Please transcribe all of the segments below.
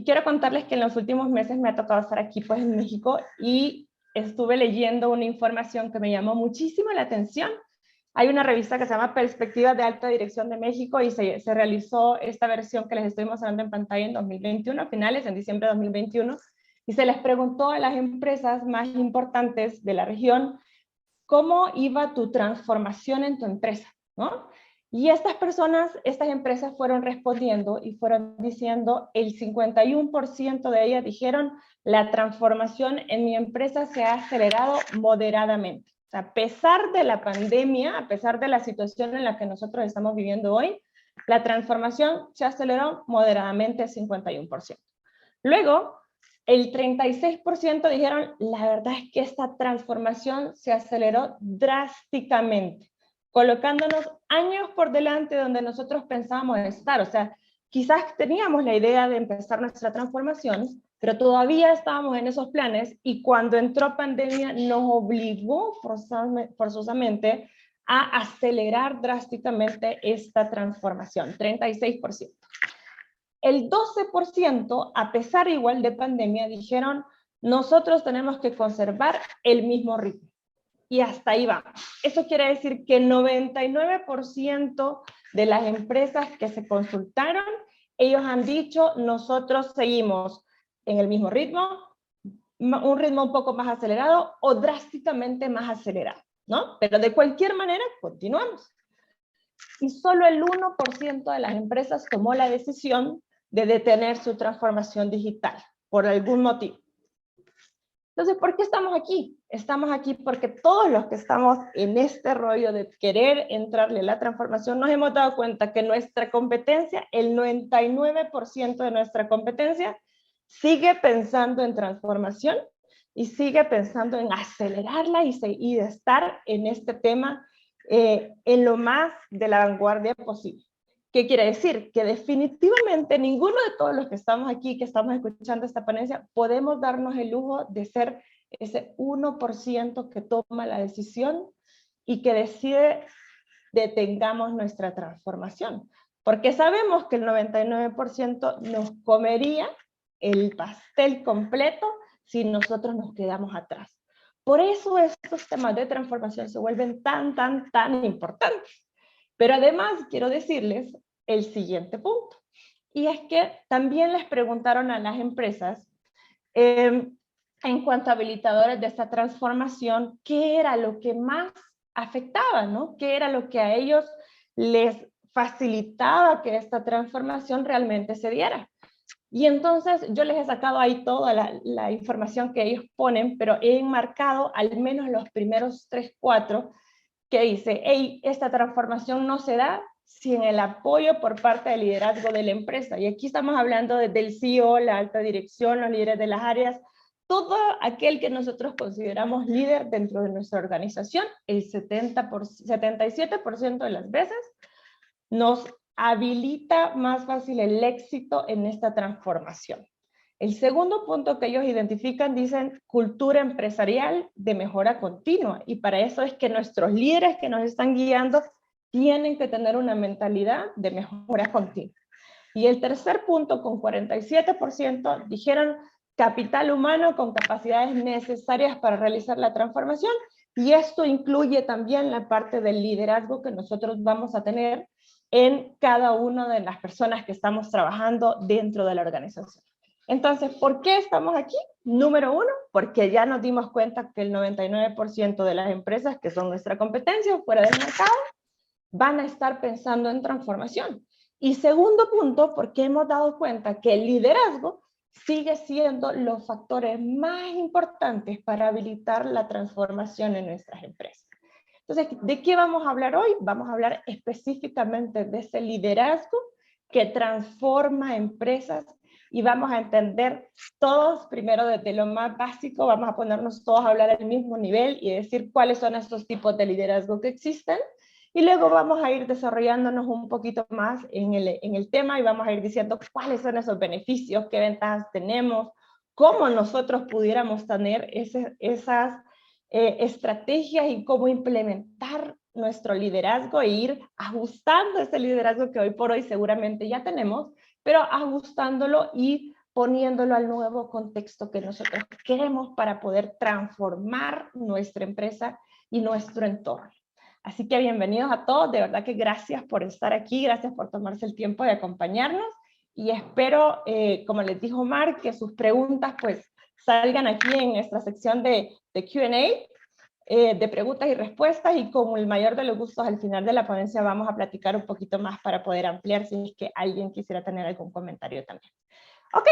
Y quiero contarles que en los últimos meses me ha tocado estar aquí pues en México y estuve leyendo una información que me llamó muchísimo la atención. Hay una revista que se llama Perspectivas de Alta Dirección de México y se realizó esta versión que les estoy mostrando en pantalla en 2021, a finales, en diciembre de 2021, y se les preguntó a las empresas más importantes de la región cómo iba tu transformación en tu empresa, ¿no? Y estas personas, estas empresas fueron respondiendo y fueron diciendo, el 51% de ellas dijeron, la transformación en mi empresa se ha acelerado moderadamente. O sea, a pesar de la pandemia, a pesar de la situación en la que nosotros estamos viviendo hoy, la transformación se aceleró moderadamente 51%. Luego, el 36% dijeron, la verdad es que esta transformación se aceleró drásticamente, colocándonos años por delante donde nosotros pensábamos estar. O sea, quizás teníamos la idea de empezar nuestra transformación, pero todavía estábamos en esos planes y cuando entró pandemia nos obligó forzosamente a acelerar drásticamente esta transformación, 36%. El 12%, a pesar igual de pandemia, dijeron, nosotros tenemos que conservar el mismo ritmo. Y hasta ahí vamos. Eso quiere decir que el 99% de las empresas que se consultaron, ellos han dicho, nosotros seguimos en el mismo ritmo, un ritmo un poco más acelerado o drásticamente más acelerado, ¿no? Pero de cualquier manera, continuamos. Y solo el 1% de las empresas tomó la decisión de detener su transformación digital, por algún motivo. Entonces, ¿por qué estamos aquí? Estamos aquí porque todos los que estamos en este rollo de querer entrarle a la transformación, nos hemos dado cuenta que nuestra competencia, el 99% de nuestra competencia, sigue pensando en transformación y sigue pensando en acelerarla y de estar en este tema en lo más de la vanguardia posible. ¿Qué quiere decir? Que definitivamente ninguno de todos los que estamos aquí, que estamos escuchando esta ponencia, podemos darnos el lujo de ser ese 1% que toma la decisión y que decide detengamos nuestra transformación. Porque sabemos que el 99% nos comería el pastel completo si nosotros nos quedamos atrás. Por eso estos temas de transformación se vuelven tan importantes. Pero además quiero decirles el siguiente punto. Y es que también les preguntaron a las empresas en cuanto a habilitadores de esta transformación, ¿qué era lo que más afectaba, ¿no? ¿Qué era lo que a ellos les facilitaba que esta transformación realmente se diera? Y entonces yo les he sacado ahí toda la información que ellos ponen, pero he enmarcado al menos los primeros 3, 4 que dice, hey, esta transformación no se da sin el apoyo por parte del liderazgo de la empresa. Y aquí estamos hablando desde el CEO, la alta dirección, los líderes de las áreas, todo aquel que nosotros consideramos líder dentro de nuestra organización, el 77% de las veces nos habilita más fácil el éxito en esta transformación. El segundo punto que ellos identifican, dicen cultura empresarial de mejora continua, y para eso es que nuestros líderes que nos están guiando tienen que tener una mentalidad de mejora continua. Y el tercer punto, con 47%, dijeron capital humano con capacidades necesarias para realizar la transformación, y esto incluye también la parte del liderazgo que nosotros vamos a tener en cada una de las personas que estamos trabajando dentro de la organización. Entonces, ¿por qué estamos aquí? Número 1, porque ya nos dimos cuenta que el 99% de las empresas que son nuestra competencia fuera del mercado van a estar pensando en transformación. Y segundo punto, porque hemos dado cuenta que el liderazgo sigue siendo los factores más importantes para habilitar la transformación en nuestras empresas. Entonces, ¿de qué vamos a hablar hoy? Vamos a hablar específicamente de ese liderazgo que transforma empresas y vamos a entender todos, primero desde lo más básico, vamos a ponernos todos a hablar al mismo nivel y decir cuáles son estos tipos de liderazgo que existen. Y luego vamos a ir desarrollándonos un poquito más en el tema y vamos a ir diciendo cuáles son esos beneficios, qué ventajas tenemos, cómo nosotros pudiéramos tener esas estrategias y cómo implementar nuestro liderazgo e ir ajustando ese liderazgo que hoy por hoy seguramente ya tenemos, pero ajustándolo y poniéndolo al nuevo contexto que nosotros queremos para poder transformar nuestra empresa y nuestro entorno. Así que bienvenidos a todos, de verdad que gracias por estar aquí, gracias por tomarse el tiempo de acompañarnos y espero, como les dijo Mark, que sus preguntas pues salgan aquí en nuestra sección de Q&A, de preguntas y respuestas, y con el mayor de los gustos al final de la ponencia vamos a platicar un poquito más para poder ampliar si es que alguien quisiera tener algún comentario también. Ok,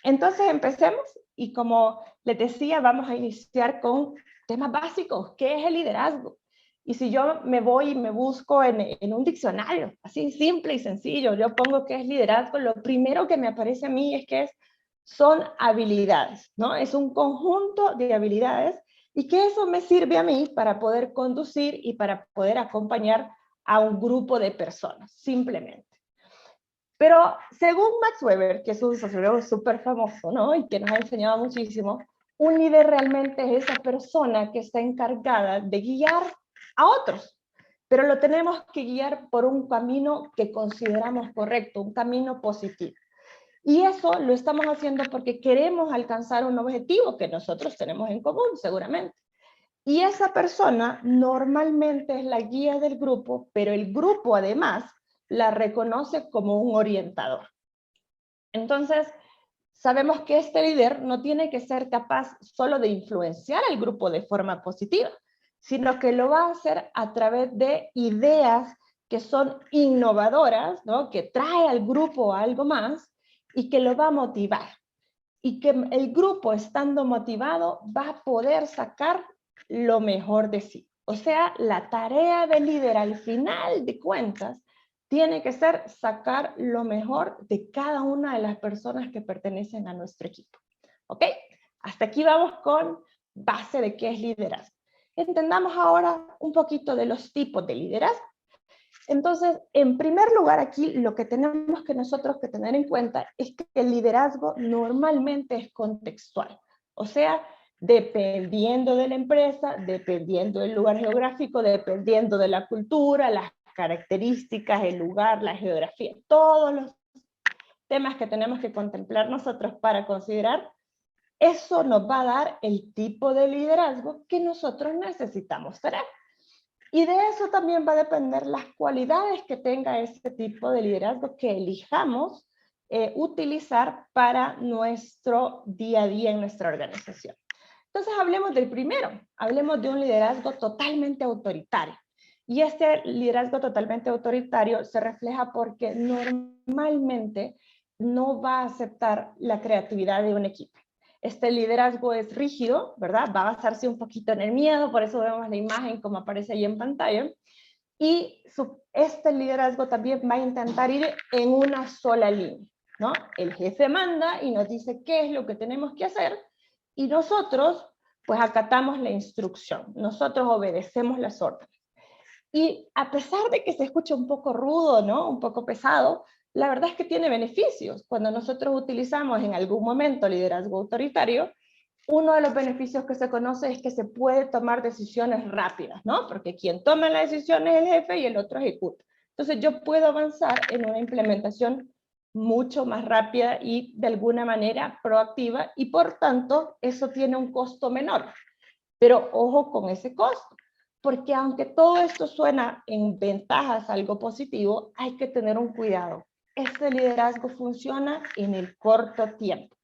entonces empecemos y como les decía, vamos a iniciar con temas básicos. ¿Qué es el liderazgo? Y si yo me voy y me busco en un diccionario, así simple y sencillo, yo pongo qué es liderazgo, lo primero que me aparece a mí es que son habilidades, ¿no? Es un conjunto de habilidades y que eso me sirve a mí para poder conducir y para poder acompañar a un grupo de personas, simplemente. Pero según Max Weber, que es un sociólogo súper famoso, ¿no? Y que nos ha enseñado muchísimo, un líder realmente es esa persona que está encargada de guiar a otros, pero lo tenemos que guiar por un camino que consideramos correcto, un camino positivo. Y eso lo estamos haciendo porque queremos alcanzar un objetivo que nosotros tenemos en común, seguramente. Y esa persona normalmente es la guía del grupo, pero el grupo además la reconoce como un orientador. Entonces, sabemos que este líder no tiene que ser capaz solo de influenciar al grupo de forma positiva, sino que lo va a hacer a través de ideas que son innovadoras, ¿no? Que trae al grupo algo más y que lo va a motivar. Y que el grupo, estando motivado, va a poder sacar lo mejor de sí. O sea, la tarea del líder al final de cuentas tiene que ser sacar lo mejor de cada una de las personas que pertenecen a nuestro equipo. ¿Ok? Hasta aquí vamos con base de qué es liderazgo. Entendamos ahora un poquito de los tipos de liderazgo. Entonces, en primer lugar aquí, lo que tenemos que nosotros que tener en cuenta es que el liderazgo normalmente es contextual. O sea, dependiendo de la empresa, dependiendo del lugar geográfico, dependiendo de la cultura, las características, el lugar, la geografía, todos los temas que tenemos que contemplar nosotros para considerar, eso nos va a dar el tipo de liderazgo que nosotros necesitamos tener. Y de eso también va a depender las cualidades que tenga este tipo de liderazgo que elijamos utilizar para nuestro día a día en nuestra organización. Entonces hablemos del primero, hablemos de un liderazgo totalmente autoritario. Y este liderazgo totalmente autoritario se refleja porque normalmente no va a aceptar la creatividad de un equipo. Este liderazgo es rígido, ¿verdad? Va a basarse un poquito en el miedo, por eso vemos la imagen como aparece ahí en pantalla. Y este liderazgo también va a intentar ir en una sola línea, ¿no? El jefe manda y nos dice qué es lo que tenemos que hacer y nosotros pues acatamos la instrucción, nosotros obedecemos las órdenes. Y a pesar de que se escucha un poco rudo, ¿no? Un poco pesado, la verdad es que tiene beneficios. Cuando nosotros utilizamos en algún momento liderazgo autoritario, uno de los beneficios que se conoce es que se puede tomar decisiones rápidas, ¿no? Porque quien toma la decisión es el jefe y el otro ejecuta. Entonces yo puedo avanzar en una implementación mucho más rápida y de alguna manera proactiva y por tanto eso tiene un costo menor. Pero ojo con ese costo, porque aunque todo esto suena en ventajas algo positivo, hay que tener un cuidado. Este liderazgo funciona en el corto tiempo,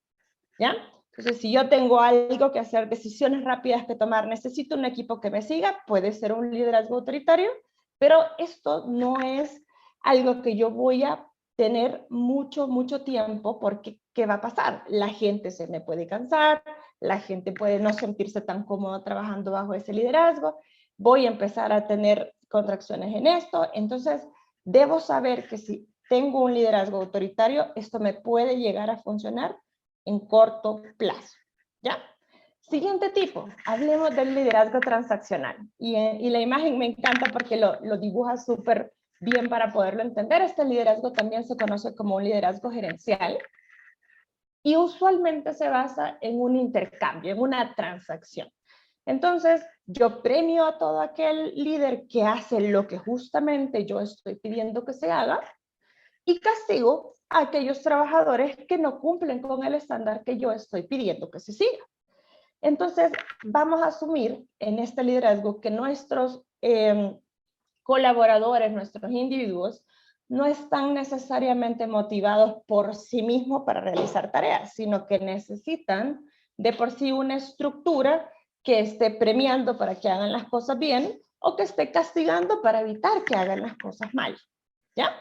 ¿ya? Entonces, si yo tengo algo que hacer, decisiones rápidas que tomar, necesito un equipo que me siga, puede ser un liderazgo autoritario, pero esto no es algo que yo voy a tener mucho tiempo, porque ¿qué va a pasar? La gente se me puede cansar, la gente puede no sentirse tan cómoda trabajando bajo ese liderazgo, voy a empezar a tener contracciones en esto, entonces debo saber que si tengo un liderazgo autoritario, esto me puede llegar a funcionar en corto plazo, ¿ya? Siguiente tipo, hablemos del liderazgo transaccional. Y la imagen me encanta porque lo dibuja súper bien para poderlo entender. Este liderazgo también se conoce como un liderazgo gerencial y usualmente se basa en un intercambio, en una transacción. Entonces, yo premio a todo aquel líder que hace lo que justamente yo estoy pidiendo que se haga, y castigo a aquellos trabajadores que no cumplen con el estándar que yo estoy pidiendo que se siga. Entonces, vamos a asumir en este liderazgo que nuestros colaboradores, nuestros individuos, no están necesariamente motivados por sí mismos para realizar tareas, sino que necesitan de por sí una estructura que esté premiando para que hagan las cosas bien o que esté castigando para evitar que hagan las cosas mal. ¿Ya?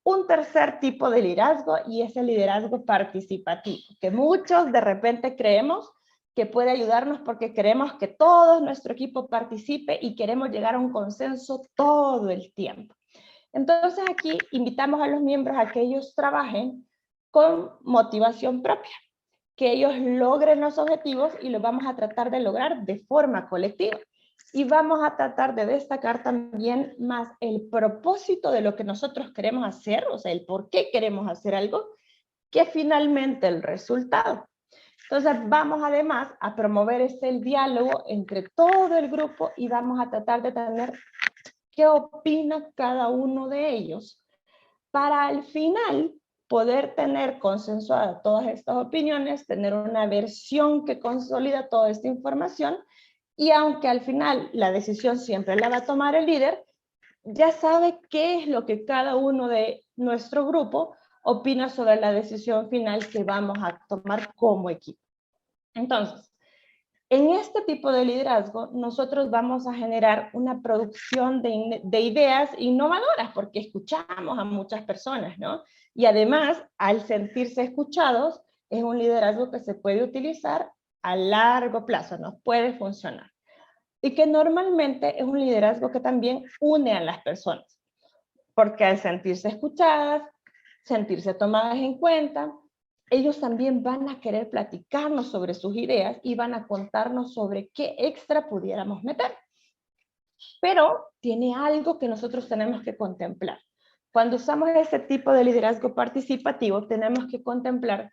Un tercer tipo de liderazgo y es el liderazgo participativo, que muchos de repente creemos que puede ayudarnos porque queremos que todo nuestro equipo participe y queremos llegar a un consenso todo el tiempo. Entonces aquí invitamos a los miembros a que ellos trabajen con motivación propia, que ellos logren los objetivos y los vamos a tratar de lograr de forma colectiva. Y vamos a tratar de destacar también más el propósito de lo que nosotros queremos hacer, o sea, el por qué queremos hacer algo, que finalmente el resultado. Entonces vamos además a promover el diálogo entre todo el grupo y vamos a tratar de tener qué opina cada uno de ellos para al final poder tener consensuadas todas estas opiniones, tener una versión que consolida toda esta información y aunque al final la decisión siempre la va a tomar el líder, ya sabe qué es lo que cada uno de nuestro grupo opina sobre la decisión final que vamos a tomar como equipo. Entonces, en este tipo de liderazgo, nosotros vamos a generar una producción de ideas innovadoras, porque escuchamos a muchas personas, ¿no? Y además, al sentirse escuchados, es un liderazgo que se puede utilizar a largo plazo, nos puede funcionar. Y que normalmente es un liderazgo que también une a las personas, porque al sentirse escuchadas, sentirse tomadas en cuenta, ellos también van a querer platicarnos sobre sus ideas y van a contarnos sobre qué extra pudiéramos meter. Pero tiene algo que nosotros tenemos que contemplar. Cuando usamos este tipo de liderazgo participativo, tenemos que contemplar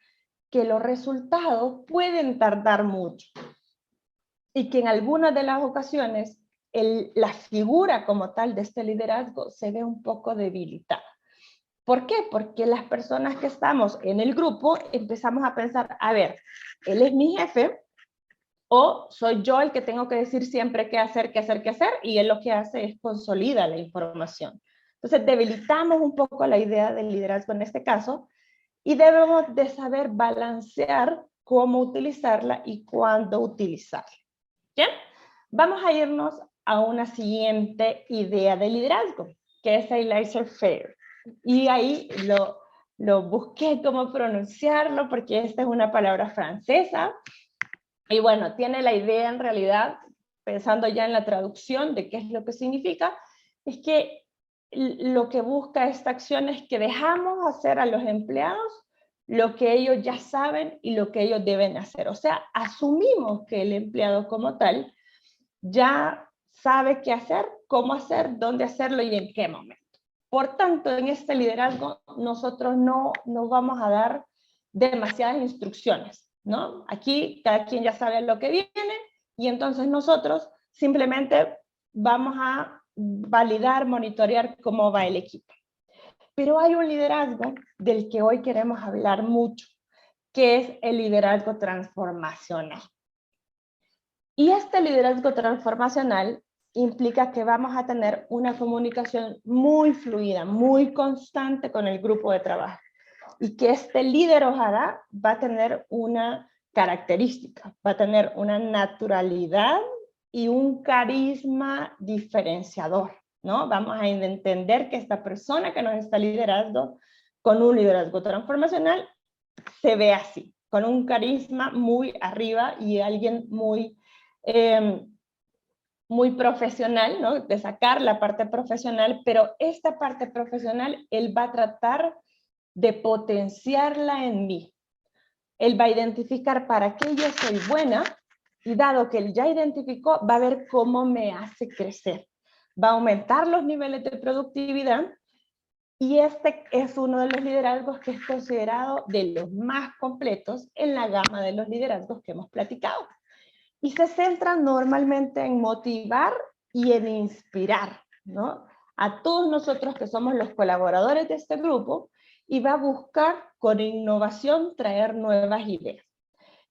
que los resultados pueden tardar mucho y que en algunas de las ocasiones la figura como tal de este liderazgo se ve un poco debilitada. ¿Por qué? Porque las personas que estamos en el grupo empezamos a pensar, a ver, él es mi jefe o soy yo el que tengo que decir siempre qué hacer, qué hacer, qué hacer, y él lo que hace es consolida la información. Entonces debilitamos un poco la idea del liderazgo en este caso y debemos de saber balancear cómo utilizarla y cuándo utilizarla. ¿Bien? Vamos a irnos a una siguiente idea de liderazgo, que es el laissez-faire. Y ahí lo busqué cómo pronunciarlo, porque esta es una palabra francesa. Y bueno, tiene la idea en realidad, pensando ya en la traducción de qué es lo que significa, es que lo que busca esta acción es que dejamos hacer a los empleados lo que ellos ya saben y lo que ellos deben hacer. O sea, asumimos que el empleado como tal ya sabe qué hacer, cómo hacer, dónde hacerlo y en qué momento. Por tanto, en este liderazgo nosotros no vamos a dar demasiadas instrucciones, ¿no? Aquí cada quien ya sabe lo que viene y entonces nosotros simplemente vamos a validar, monitorear cómo va el equipo. Pero hay un liderazgo del que hoy queremos hablar mucho, que es el liderazgo transformacional. Y este liderazgo transformacional implica que vamos a tener una comunicación muy fluida, muy constante con el grupo de trabajo. Y que este líder ojalá va a tener una característica, va a tener una naturalidad y un carisma diferenciador, ¿no? Vamos a entender que esta persona que nos está liderando con un liderazgo transformacional se ve así, con un carisma muy arriba y alguien muy muy profesional, ¿no? De sacar la parte profesional, pero esta parte profesional él va a tratar de potenciarla en mí. Él va a identificar para qué yo soy buena y dado que él ya identificó, va a ver cómo me hace crecer. Va a aumentar los niveles de productividad y este es uno de los liderazgos que es considerado de los más completos en la gama de los liderazgos que hemos platicado. Y se centra normalmente en motivar y en inspirar, ¿no? a todos nosotros que somos los colaboradores de este grupo y va a buscar con innovación traer nuevas ideas.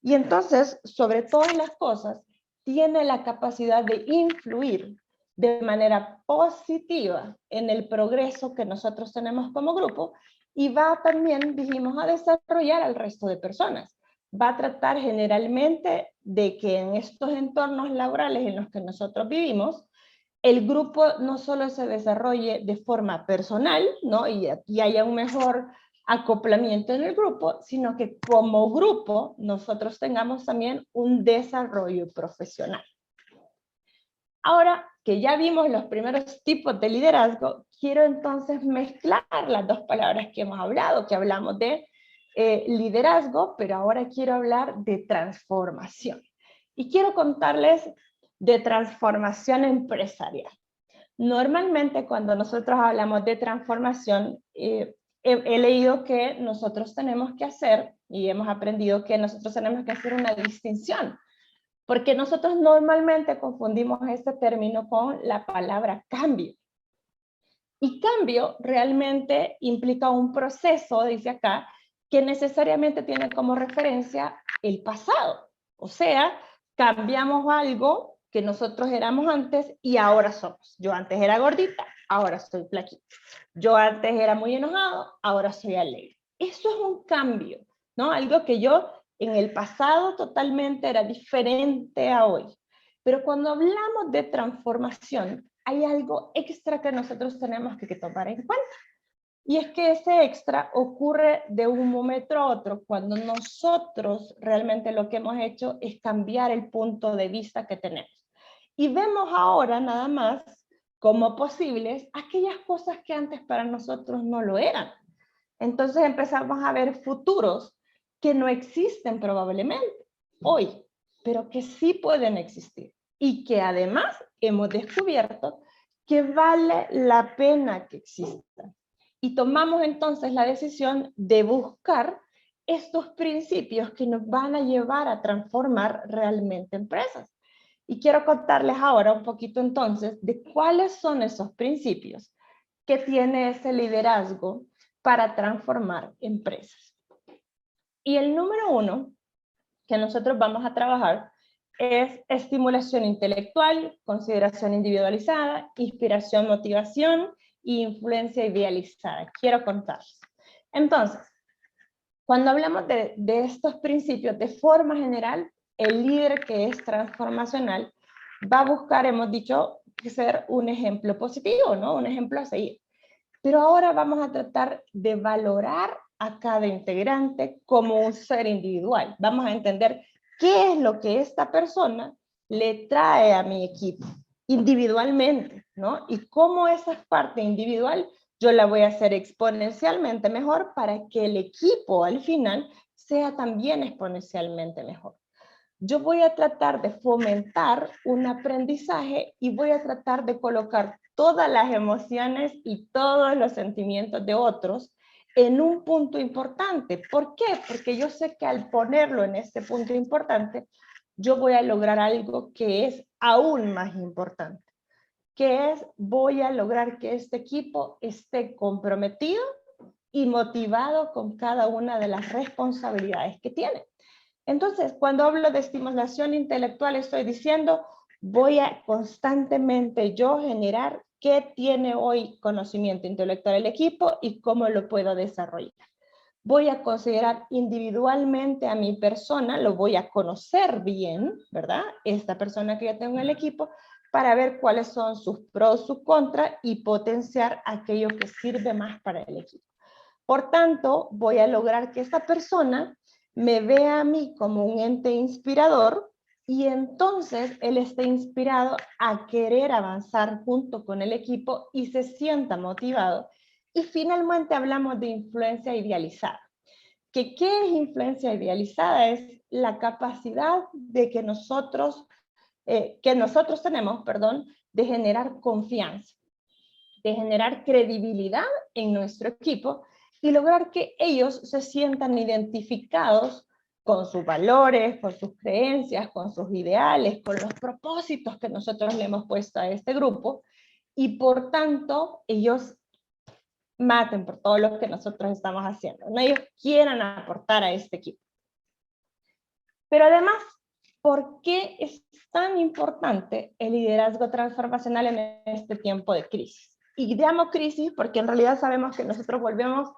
Y entonces, sobre todas las cosas, tiene la capacidad de influir de manera positiva en el progreso que nosotros tenemos como grupo y va también, dijimos, a desarrollar al resto de personas. Va a tratar generalmente de que en estos entornos laborales en los que nosotros vivimos, el grupo no solo se desarrolle de forma personal, ¿no? y haya un mejor acoplamiento en el grupo, sino que como grupo nosotros tengamos también un desarrollo profesional. Ahora que ya vimos los primeros tipos de liderazgo, quiero entonces mezclar las dos palabras que hemos hablado, que hablamos de liderazgo, pero ahora quiero hablar de transformación. Y quiero contarles de transformación empresarial. Normalmente cuando nosotros hablamos de transformación, he leído que nosotros tenemos que hacer, y hemos aprendido que nosotros tenemos que hacer una distinción, porque nosotros normalmente confundimos este término con la palabra cambio. Y cambio realmente implica un proceso, dice acá, que necesariamente tiene como referencia el pasado. O sea, cambiamos algo que nosotros éramos antes y ahora somos. Yo antes era gordita, ahora soy flaquita. Yo antes era muy enojado, ahora soy alegre. Eso es un cambio, ¿no? Algo que yo en el pasado totalmente era diferente a hoy. Pero cuando hablamos de transformación, hay algo extra que nosotros tenemos que tomar en cuenta. Y es que ese extra ocurre de un momento a otro cuando nosotros realmente lo que hemos hecho es cambiar el punto de vista que tenemos. Y vemos ahora nada más como posibles aquellas cosas que antes para nosotros no lo eran. Entonces empezamos a ver futuros que no existen probablemente hoy, pero que sí pueden existir. Y que además hemos descubierto que vale la pena que existan. Y tomamos entonces la decisión de buscar estos principios que nos van a llevar a transformar realmente empresas. Y quiero contarles ahora un poquito entonces de cuáles son esos principios que tiene ese liderazgo para transformar empresas. Y el número 1 que nosotros vamos a trabajar es estimulación intelectual, consideración individualizada, inspiración, motivación e influencia idealizada. Quiero contarles. Entonces, cuando hablamos de estos principios, de forma general, el líder que es transformacional va a buscar, hemos dicho, ser un ejemplo positivo, ¿no? Un ejemplo a seguir. Pero ahora vamos a tratar de valorar a cada integrante como un ser individual. Vamos a entender qué es lo que esta persona le trae a mi equipo individualmente, ¿no? Y cómo esa parte individual yo la voy a hacer exponencialmente mejor para que el equipo al final sea también exponencialmente mejor. Yo voy a tratar de fomentar un aprendizaje y voy a tratar de colocar todas las emociones y todos los sentimientos de otros en un punto importante. ¿Por qué? Porque yo sé que al ponerlo en este punto importante, yo voy a lograr algo que es aún más importante, que es voy a lograr que este equipo esté comprometido y motivado con cada una de las responsabilidades que tiene. Entonces, cuando hablo de estimulación intelectual, estoy diciendo, voy a constantemente yo generar qué tiene hoy conocimiento intelectual el equipo y cómo lo puedo desarrollar. Voy a considerar individualmente a mi persona, lo voy a conocer bien, ¿verdad? Esta persona que ya tengo en el equipo, para ver cuáles son sus pros, sus contras y potenciar aquello que sirve más para el equipo. Por tanto, voy a lograr que esta persona me vea a mí como un ente inspirador y entonces él esté inspirado a querer avanzar junto con el equipo y se sienta motivado. Y finalmente hablamos de influencia idealizada. ¿Qué es influencia idealizada? Es la capacidad de que nosotros tenemos, de generar confianza, de generar credibilidad en nuestro equipo y lograr que ellos se sientan identificados con sus valores, con sus creencias, con sus ideales, con los propósitos que nosotros le hemos puesto a este grupo y por tanto ellos maten por todo lo que nosotros estamos haciendo, ¿no? Ellos quieran aportar a este equipo. Pero además, ¿por qué es tan importante el liderazgo transformacional en este tiempo de crisis? Y llamo crisis porque en realidad sabemos que nosotros volvemos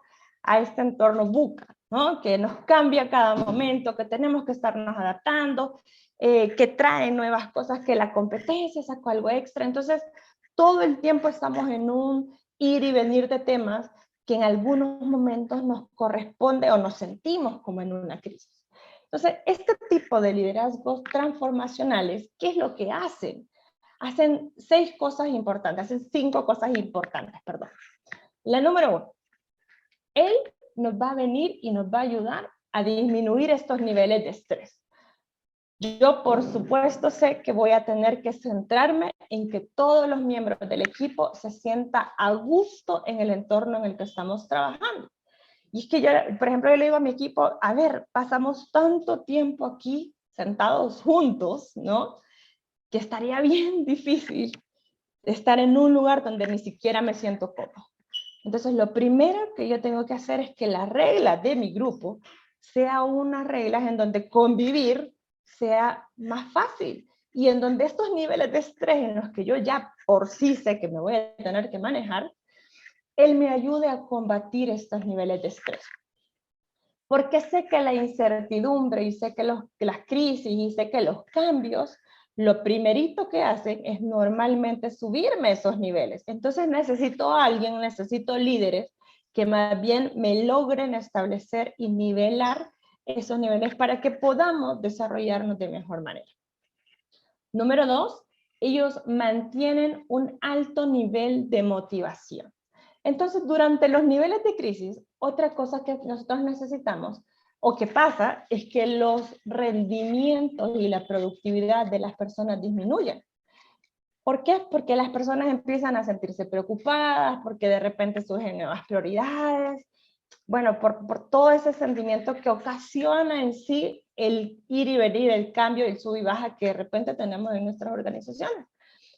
a este entorno VUCA, ¿no? Que nos cambia cada momento, que tenemos que estarnos adaptando, que trae nuevas cosas, que la competencia sacó algo extra. Entonces, todo el tiempo estamos en un ir y venir de temas que en algunos momentos nos corresponde o nos sentimos como en una crisis. Entonces, este tipo de liderazgos transformacionales, ¿qué es lo que hacen? Hacen 5 cosas importantes. Perdón. La número 1, él nos va a venir y nos va a ayudar a disminuir estos niveles de estrés. Yo, por supuesto, sé que voy a tener que centrarme en que todos los miembros del equipo se sientan a gusto en el entorno en el que estamos trabajando. Y es que yo, por ejemplo, yo le digo a mi equipo, a ver, pasamos tanto tiempo aquí sentados juntos, ¿no? Que estaría bien difícil estar en un lugar donde ni siquiera me siento cómodo. Entonces, lo primero que yo tengo que hacer es que las reglas de mi grupo sea unas reglas en donde convivir sea más fácil y en donde estos niveles de estrés en los que yo ya por sí sé que me voy a tener que manejar, él me ayude a combatir estos niveles de estrés. Porque sé que la incertidumbre y sé que las crisis y sé que los cambios, lo primerito que hacen es normalmente subirme esos niveles. Entonces necesito a alguien, necesito líderes que más bien me logren establecer y nivelar esos niveles para que podamos desarrollarnos de mejor manera. Número 2, ellos mantienen un alto nivel de motivación. Entonces, durante los niveles de crisis, otra cosa que nosotros necesitamos o que pasa es que los rendimientos y la productividad de las personas disminuyen. ¿Por qué? Porque las personas empiezan a sentirse preocupadas, porque de repente surgen nuevas prioridades, bueno, por todo ese sentimiento que ocasiona en sí el ir y venir, el cambio, el sub y baja que de repente tenemos en nuestras organizaciones.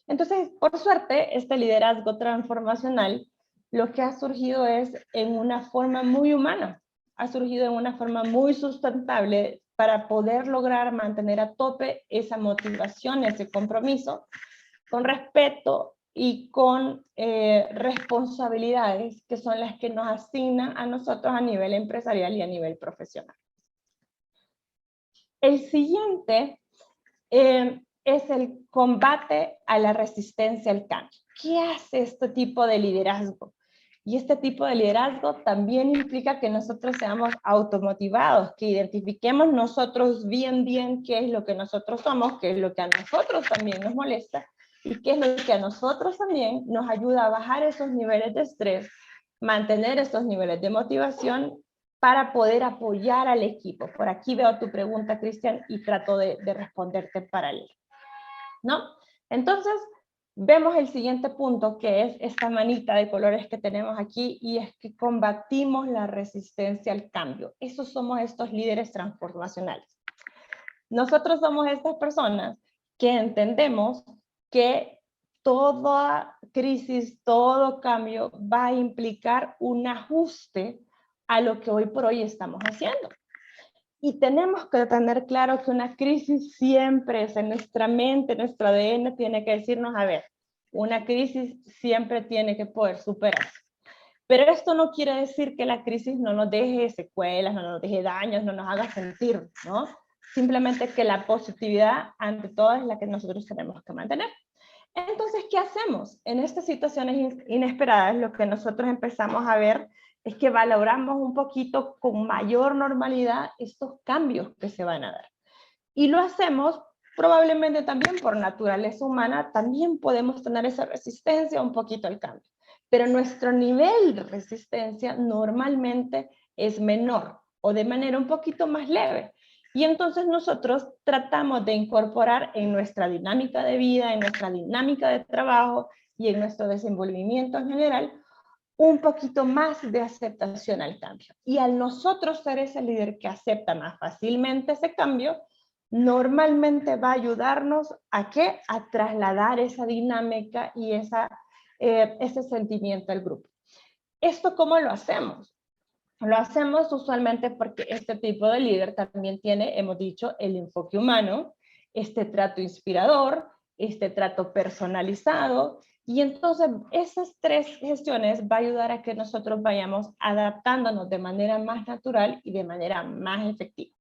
Entonces, por suerte, este liderazgo transformacional lo que ha surgido es en una forma muy humana, ha surgido en una forma muy sustentable para poder lograr mantener a tope esa motivación, ese compromiso, con respeto y con responsabilidades que son las que nos asignan a nosotros a nivel empresarial y a nivel profesional. El siguiente es el combate a la resistencia al cambio. ¿Qué hace este tipo de liderazgo? Y este tipo de liderazgo también implica que nosotros seamos automotivados, que identifiquemos nosotros bien qué es lo que nosotros somos, qué es lo que a nosotros también nos molesta y qué es lo que a nosotros también nos ayuda a bajar esos niveles de estrés, mantener esos niveles de motivación para poder apoyar al equipo. Por aquí veo tu pregunta, Cristian, y trato de responderte en paralelo, ¿no? Entonces, vemos el siguiente punto, que es esta manita de colores que tenemos aquí, y es que combatimos la resistencia al cambio. Esos somos estos líderes transformacionales. Nosotros somos estas personas que entendemos que toda crisis, todo cambio va a implicar un ajuste a lo que hoy por hoy estamos haciendo. Y tenemos que tener claro que una crisis siempre es en nuestra mente, nuestro ADN tiene que decirnos, a ver, una crisis siempre tiene que poder superarse. Pero esto no quiere decir que la crisis no nos deje secuelas, no nos deje daños, no nos haga sentir, ¿no? Simplemente que la positividad ante todo es la que nosotros tenemos que mantener. Entonces, ¿qué hacemos? En estas situaciones inesperadas, lo que nosotros empezamos a ver es que valoramos un poquito con mayor normalidad estos cambios que se van a dar. Y lo hacemos probablemente también por naturaleza humana, también podemos tener esa resistencia un poquito al cambio. Pero nuestro nivel de resistencia normalmente es menor o de manera un poquito más leve. Y entonces nosotros tratamos de incorporar en nuestra dinámica de vida, en nuestra dinámica de trabajo y en nuestro desenvolvimiento en general, un poquito más de aceptación al cambio. Y al nosotros ser ese líder que acepta más fácilmente ese cambio, normalmente va a ayudarnos a ¿qué? A trasladar esa dinámica y esa ese sentimiento al grupo. ¿Esto cómo lo hacemos? Lo hacemos usualmente porque este tipo de líder también tiene, hemos dicho, el enfoque humano, este trato inspirador, este trato personalizado, y entonces esas tres gestiones va a ayudar a que nosotros vayamos adaptándonos de manera más natural y de manera más efectiva.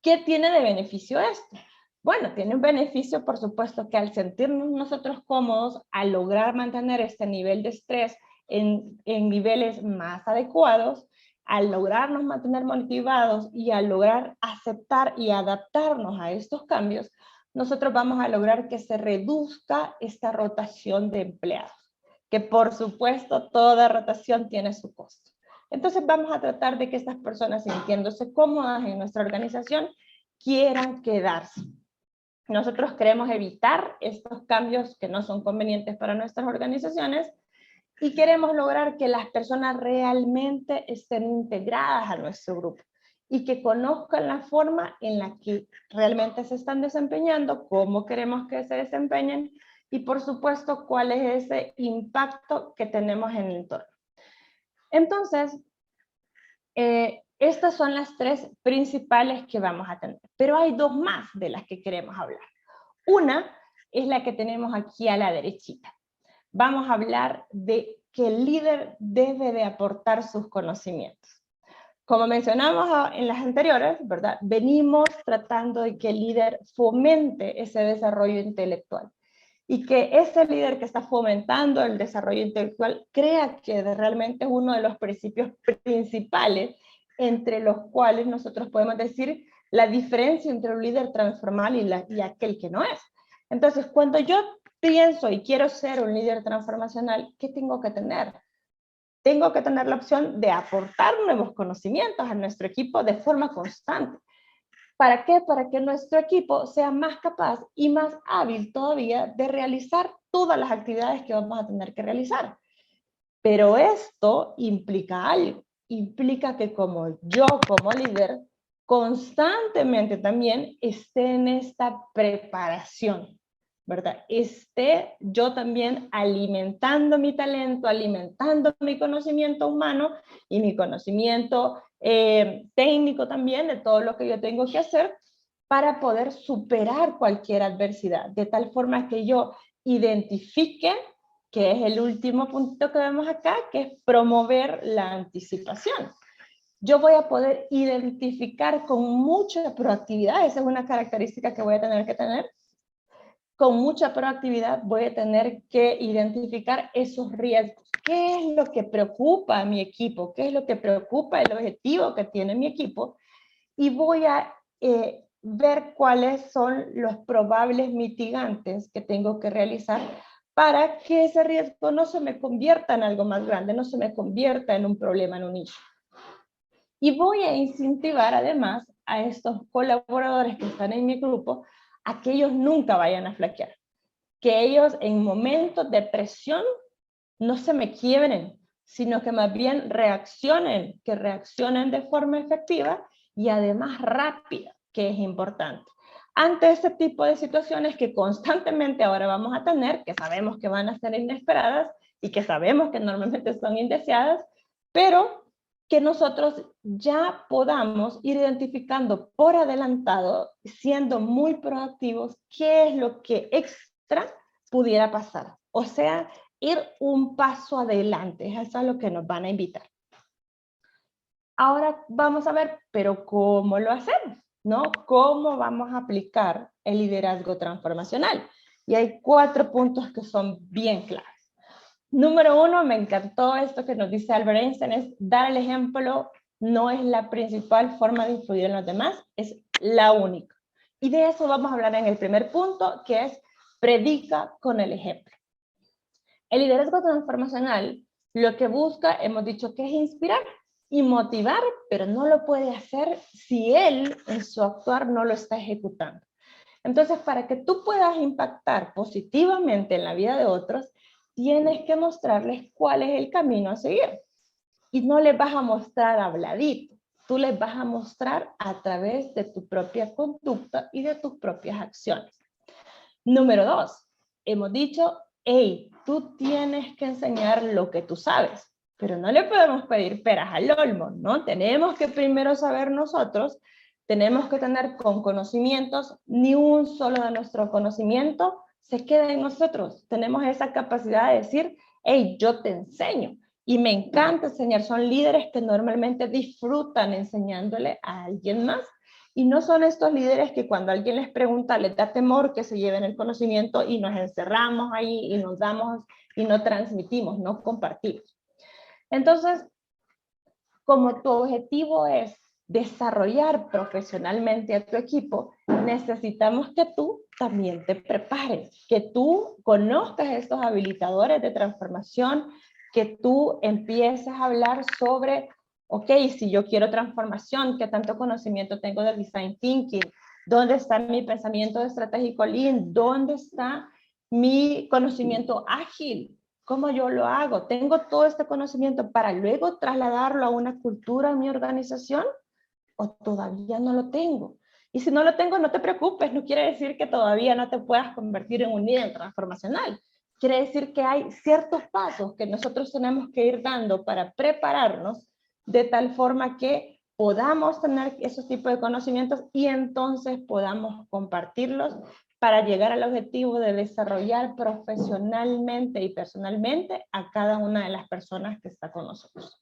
¿Qué tiene de beneficio esto? Bueno, tiene un beneficio, por supuesto, que al sentirnos nosotros cómodos, al lograr mantener este nivel de estrés en niveles más adecuados, al lograrnos mantener motivados y al lograr aceptar y adaptarnos a estos cambios, nosotros vamos a lograr que se reduzca esta rotación de empleados, que por supuesto toda rotación tiene su costo. Entonces vamos a tratar de que estas personas, sintiéndose cómodas en nuestra organización, quieran quedarse. Nosotros queremos evitar estos cambios que no son convenientes para nuestras organizaciones y queremos lograr que las personas realmente estén integradas a nuestro grupo y que conozcan la forma en la que realmente se están desempeñando, cómo queremos que se desempeñen y por supuesto cuál es ese impacto que tenemos en el entorno. Entonces, estas son las tres principales que vamos a tener, pero hay dos más de las que queremos hablar. Una es la que tenemos aquí a la derechita. Vamos a hablar de que el líder debe de aportar sus conocimientos. Como mencionamos en las anteriores, ¿verdad? Venimos tratando de que el líder fomente ese desarrollo intelectual y que ese líder que está fomentando el desarrollo intelectual crea que realmente es uno de los principios principales entre los cuales nosotros podemos decir la diferencia entre un líder transformal y aquel que no es. Entonces, cuando yo pienso y quiero ser un líder transformacional, ¿qué tengo que tener? Tengo que tener la opción de aportar nuevos conocimientos a nuestro equipo de forma constante. ¿Para qué? Para que nuestro equipo sea más capaz y más hábil todavía de realizar todas las actividades que vamos a tener que realizar. Pero esto implica algo. Implica que como yo, como líder, constantemente también esté en esta preparación, ¿verdad? Esté yo también alimentando mi talento, alimentando mi conocimiento humano y mi conocimiento técnico también de todo lo que yo tengo que hacer para poder superar cualquier adversidad, de tal forma que yo identifique, que es el último punto que vemos acá, que es promover la anticipación. Yo voy a poder identificar con mucha proactividad, esa es una característica que voy a tener que tener, con mucha proactividad voy a tener que identificar esos riesgos. ¿Qué es lo que preocupa a mi equipo? ¿Qué es lo que preocupa el objetivo que tiene mi equipo? Y voy a ver cuáles son los probables mitigantes que tengo que realizar para que ese riesgo no se me convierta en algo más grande, no se me convierta en un problema, en un issue. Y voy a incentivar además a estos colaboradores que están en mi grupo a que ellos nunca vayan a flaquear, que ellos en momentos de presión no se me quiebren, sino que más bien reaccionen, que reaccionen de forma efectiva y además rápida, que es importante. Ante este tipo de situaciones que constantemente ahora vamos a tener, que sabemos que van a ser inesperadas y que sabemos que normalmente son indeseadas, pero que nosotros ya podamos ir identificando por adelantado, siendo muy proactivos, qué es lo que extra pudiera pasar. O sea, ir un paso adelante, eso es a lo que nos van a invitar. Ahora vamos a ver, pero ¿cómo lo hacemos? ¿No? ¿Cómo vamos a aplicar el liderazgo transformacional? Y hay 4 puntos que son bien claros. Número 1, me encantó esto que nos dice Albert Einstein, es dar el ejemplo no es la principal forma de influir en los demás, es la única. Y de eso vamos a hablar en el primer punto, que es predica con el ejemplo. El liderazgo transformacional lo que busca, hemos dicho que es inspirar y motivar, pero no lo puede hacer si él en su actuar no lo está ejecutando. Entonces, para que tú puedas impactar positivamente en la vida de otros, tienes que mostrarles cuál es el camino a seguir. Y no les vas a mostrar habladito, tú les vas a mostrar a través de tu propia conducta y de tus propias acciones. Número 2, hemos dicho hey, tú tienes que enseñar lo que tú sabes, pero no le podemos pedir peras al olmo, ¿no? Tenemos que primero saber nosotros, tenemos que tener con conocimientos, ni un solo de nuestro conocimiento se queda en nosotros. Tenemos esa capacidad de decir, hey, yo te enseño. Y me encanta enseñar, son líderes que normalmente disfrutan enseñándole a alguien más. Y no son estos líderes que cuando alguien les pregunta, les da temor que se lleven el conocimiento y nos encerramos ahí y nos damos y no transmitimos, no compartimos. Entonces, como tu objetivo es desarrollar profesionalmente a tu equipo, necesitamos que tú también te prepares, que tú conozcas estos habilitadores de transformación, que tú empieces a hablar sobre, ok, si yo quiero transformación, ¿qué tanto conocimiento tengo del design thinking? ¿Dónde está mi pensamiento estratégico lean? ¿Dónde está mi conocimiento ágil? ¿Cómo yo lo hago? ¿Tengo todo este conocimiento para luego trasladarlo a una cultura en mi organización? ¿O todavía no lo tengo? Y si no lo tengo, no te preocupes, no quiere decir que todavía no te puedas convertir en un líder transformacional. Quiere decir que hay ciertos pasos que nosotros tenemos que ir dando para prepararnos de tal forma que podamos tener esos tipos de conocimientos y entonces podamos compartirlos para llegar al objetivo de desarrollar profesionalmente y personalmente a cada una de las personas que está con nosotros.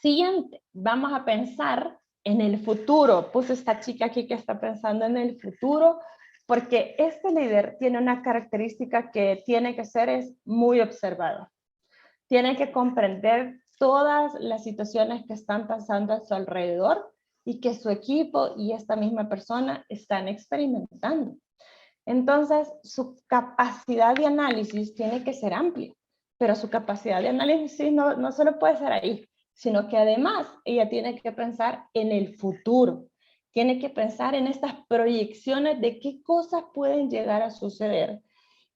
Siguiente, vamos a pensar en el futuro. Puse esta chica aquí que está pensando en el futuro, porque este líder tiene una característica que tiene que ser es muy observador. Tiene que comprender todas las situaciones que están pasando a su alrededor y que su equipo y esta misma persona están experimentando. Entonces, su capacidad de análisis tiene que ser amplia, pero su capacidad de análisis no solo puede ser ahí, sino que además ella tiene que pensar en el futuro, tiene que pensar en estas proyecciones de qué cosas pueden llegar a suceder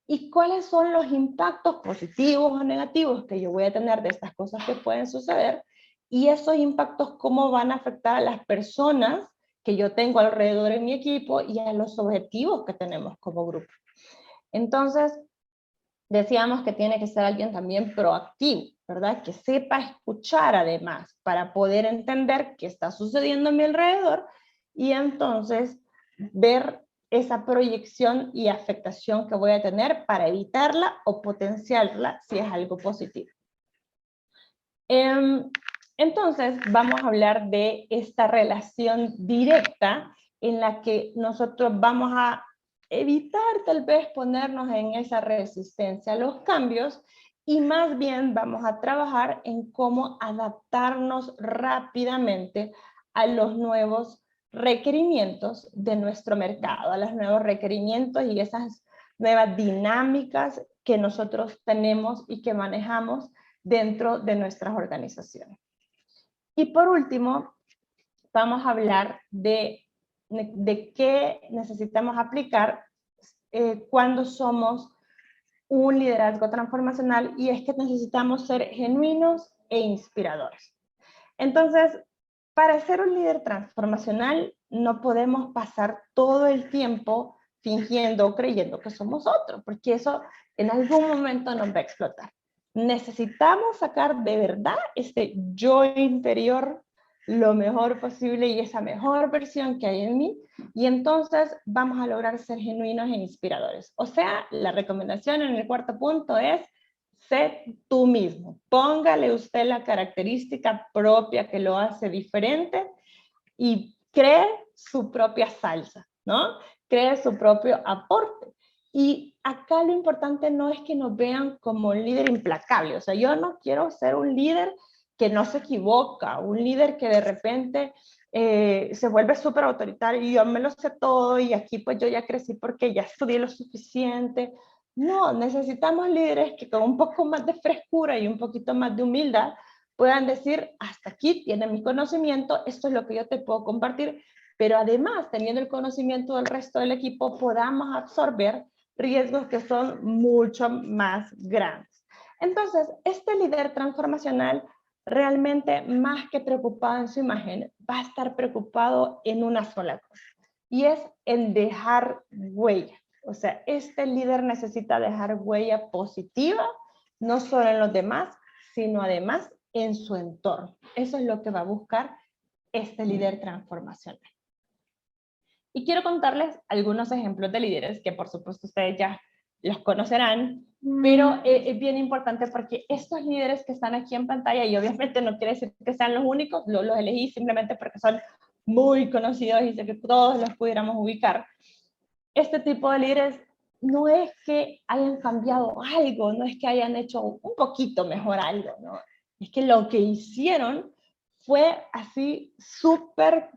y cuáles son los impactos positivos o negativos que yo voy a tener de estas cosas que pueden suceder y esos impactos cómo van a afectar a las personas que yo tengo alrededor en mi equipo y a los objetivos que tenemos como grupo. Entonces, decíamos que tiene que ser alguien también proactivo, ¿verdad? Que sepa escuchar además para poder entender qué está sucediendo a mi alrededor y entonces ver esa proyección y afectación que voy a tener para evitarla o potenciarla si es algo positivo. Entonces, vamos a hablar de esta relación directa en la que nosotros vamos a evitar tal vez ponernos en esa resistencia a los cambios y más bien vamos a trabajar en cómo adaptarnos rápidamente a los nuevos requerimientos de nuestro mercado, a los nuevos requerimientos y esas nuevas dinámicas que nosotros tenemos y que manejamos dentro de nuestras organizaciones. Y por último, vamos a hablar de qué necesitamos aplicar cuando somos un liderazgo transformacional y es que necesitamos ser genuinos e inspiradores. Entonces, para ser un líder transformacional no podemos pasar todo el tiempo fingiendo o creyendo que somos otros, porque eso en algún momento nos va a explotar. Necesitamos sacar de verdad este yo interior lo mejor posible y esa mejor versión que hay en mí, y entonces vamos a lograr ser genuinos e inspiradores. O sea, la recomendación en el cuarto punto es: sé tú mismo. Póngale usted la característica propia que lo hace diferente y cree su propia salsa, ¿no? Cree su propio aporte. Y acá lo importante no es que nos vean como un líder implacable. O sea, yo no quiero ser un líder que no se equivoca, un líder que de repente se vuelve súper autoritario y yo me lo sé todo y aquí pues yo ya crecí porque ya estudié lo suficiente. No, necesitamos líderes que con un poco más de frescura y un poquito más de humildad puedan decir, hasta aquí tiene mi conocimiento, esto es lo que yo te puedo compartir, pero además, teniendo el conocimiento del resto del equipo, podamos absorber riesgos que son mucho más grandes. Entonces, este líder transformacional realmente, más que preocupado en su imagen, va a estar preocupado en una sola cosa, y es en dejar huella. O sea, este líder necesita dejar huella positiva, no solo en los demás, sino además en su entorno. Eso es lo que va a buscar este líder transformacional. Y quiero contarles algunos ejemplos de líderes que por supuesto ustedes ya los conocerán, pero es bien importante porque estos líderes que están aquí en pantalla, y obviamente no quiere decir que sean los únicos, los elegí simplemente porque son muy conocidos y sé que todos los pudiéramos ubicar. Este tipo de líderes no es que hayan cambiado algo, no es que hayan hecho un poquito mejor algo, ¿no? Es que lo que hicieron fue así súper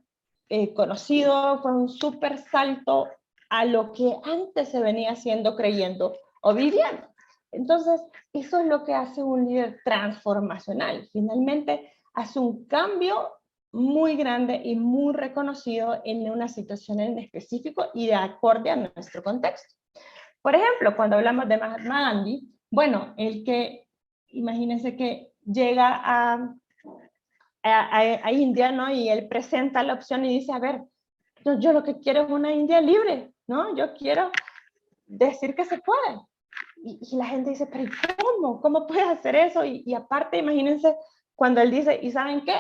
conocido, fue un súper salto a lo que antes se venía haciendo, creyendo o viviendo. Entonces, eso es lo que hace un líder transformacional. Finalmente, hace un cambio muy grande y muy reconocido en una situación en específico y de acorde a nuestro contexto. Por ejemplo, cuando hablamos de Mahatma Gandhi, bueno, el que, imagínense que llega a India, ¿no? Y él presenta la opción y dice, a ver, yo lo que quiero es una India libre, ¿no? Yo quiero decir que se puede. Y la gente dice, pero ¿cómo? ¿Cómo puedes hacer eso? Y aparte, imagínense cuando él dice, ¿y saben qué?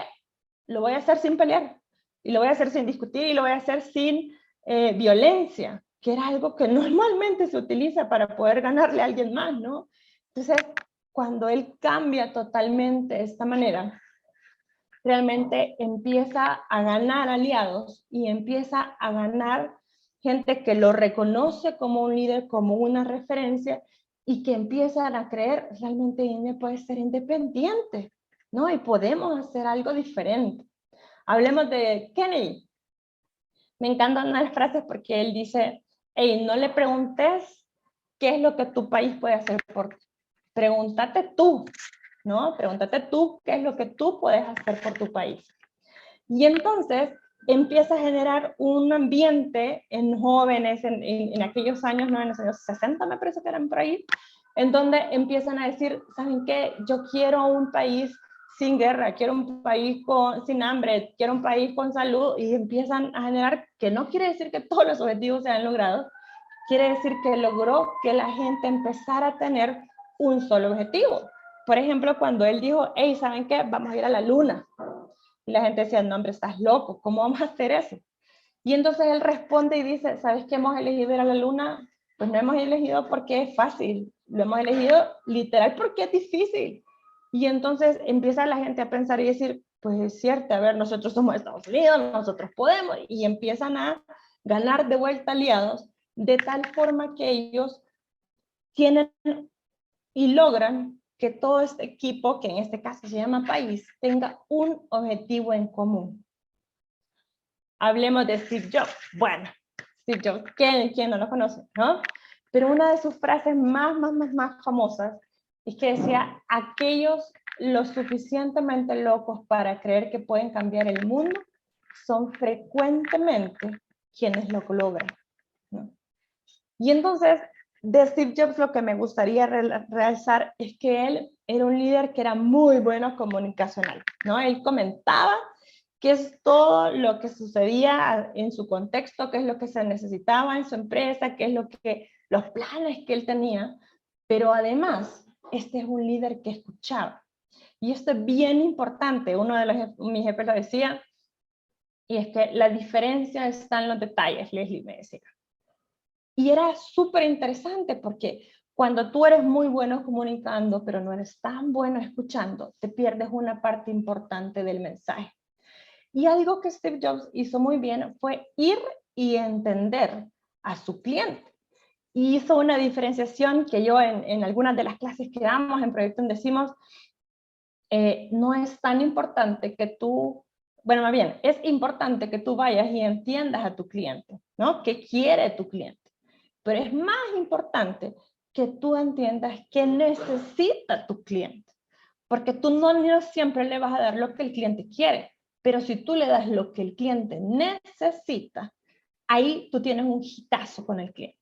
Lo voy a hacer sin pelear, y lo voy a hacer sin discutir, y lo voy a hacer sin violencia, que era algo que normalmente se utiliza para poder ganarle a alguien más, ¿no? Entonces, cuando él cambia totalmente de esta manera, realmente empieza a ganar aliados y empieza a ganar gente que lo reconoce como un líder, como una referencia, y que empiezan a creer realmente India puede ser independiente, ¿no? Y podemos hacer algo diferente. Hablemos de Kennedy. Me encantan las frases porque él dice, hey, no le preguntes qué es lo que tu país puede hacer por ti. Pregúntate tú, ¿no? Pregúntate tú qué es lo que tú puedes hacer por tu país. Y entonces empieza a generar un ambiente en jóvenes, en aquellos años, ¿no? En los años 60 me parece que eran por ahí, en donde empiezan a decir, ¿saben qué? Yo quiero un país sin guerra, quiero un país sin hambre, quiero un país con salud, y empiezan a generar, que no quiere decir que todos los objetivos se han logrado, quiere decir que logró que la gente empezara a tener un solo objetivo. Por ejemplo, cuando él dijo, hey, ¿saben qué? Vamos a ir a la luna. Y la gente decía, no, hombre, estás loco, ¿cómo vamos a hacer eso? Y entonces él responde y dice, ¿sabes qué hemos elegido ir a la luna? Pues no hemos elegido porque es fácil, lo hemos elegido literal porque es difícil. Y entonces empieza la gente a pensar y decir, pues es cierto, a ver, nosotros somos Estados Unidos, nosotros podemos, y empiezan a ganar de vuelta aliados, de tal forma que ellos tienen y logran que todo este equipo, que en este caso se llama país, tenga un objetivo en común. Hablemos de Steve Jobs. Bueno, Steve Jobs, ¿quién no lo conoce? ¿No? Pero una de sus frases más famosas es que decía, aquellos lo suficientemente locos para creer que pueden cambiar el mundo son frecuentemente quienes lo logran, ¿no? Y entonces, de Steve Jobs lo que me gustaría realzar es que él era un líder que era muy bueno comunicacional, ¿no? Él comentaba qué es todo lo que sucedía en su contexto, qué es lo que se necesitaba en su empresa, qué es los planes que él tenía, pero además, este es un líder que escuchaba. Y esto es bien importante, uno de mis jefes lo decía, y es que la diferencia está en los detalles, Leslie me decía. Y era súper interesante porque cuando tú eres muy bueno comunicando, pero no eres tan bueno escuchando, te pierdes una parte importante del mensaje. Y algo que Steve Jobs hizo muy bien fue ir y entender a su cliente. Y hizo una diferenciación que yo en algunas de las clases que damos en Proyecto decimos, no es tan importante que tú, bueno, más bien, es importante que tú vayas y entiendas a tu cliente, ¿no? ¿Qué quiere tu cliente? Pero es más importante que tú entiendas qué necesita tu cliente. Porque tú no siempre le vas a dar lo que el cliente quiere, pero si tú le das lo que el cliente necesita, ahí tú tienes un hitazo con el cliente.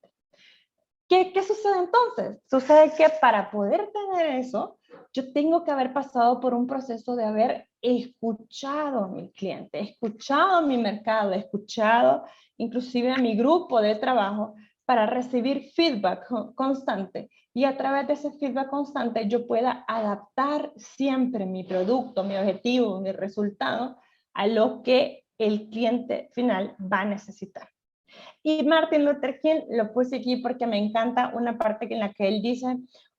¿Qué sucede entonces? Sucede que para poder tener eso, yo tengo que haber pasado por un proceso de haber escuchado a mi cliente, escuchado a mi mercado, escuchado inclusive a mi grupo de trabajo, para recibir feedback constante y a través de ese feedback constante yo pueda adaptar siempre mi producto, mi objetivo, mi resultado a lo que el cliente final va a necesitar. Y Martin Luther King lo puse aquí porque me encanta una parte en la que él dice: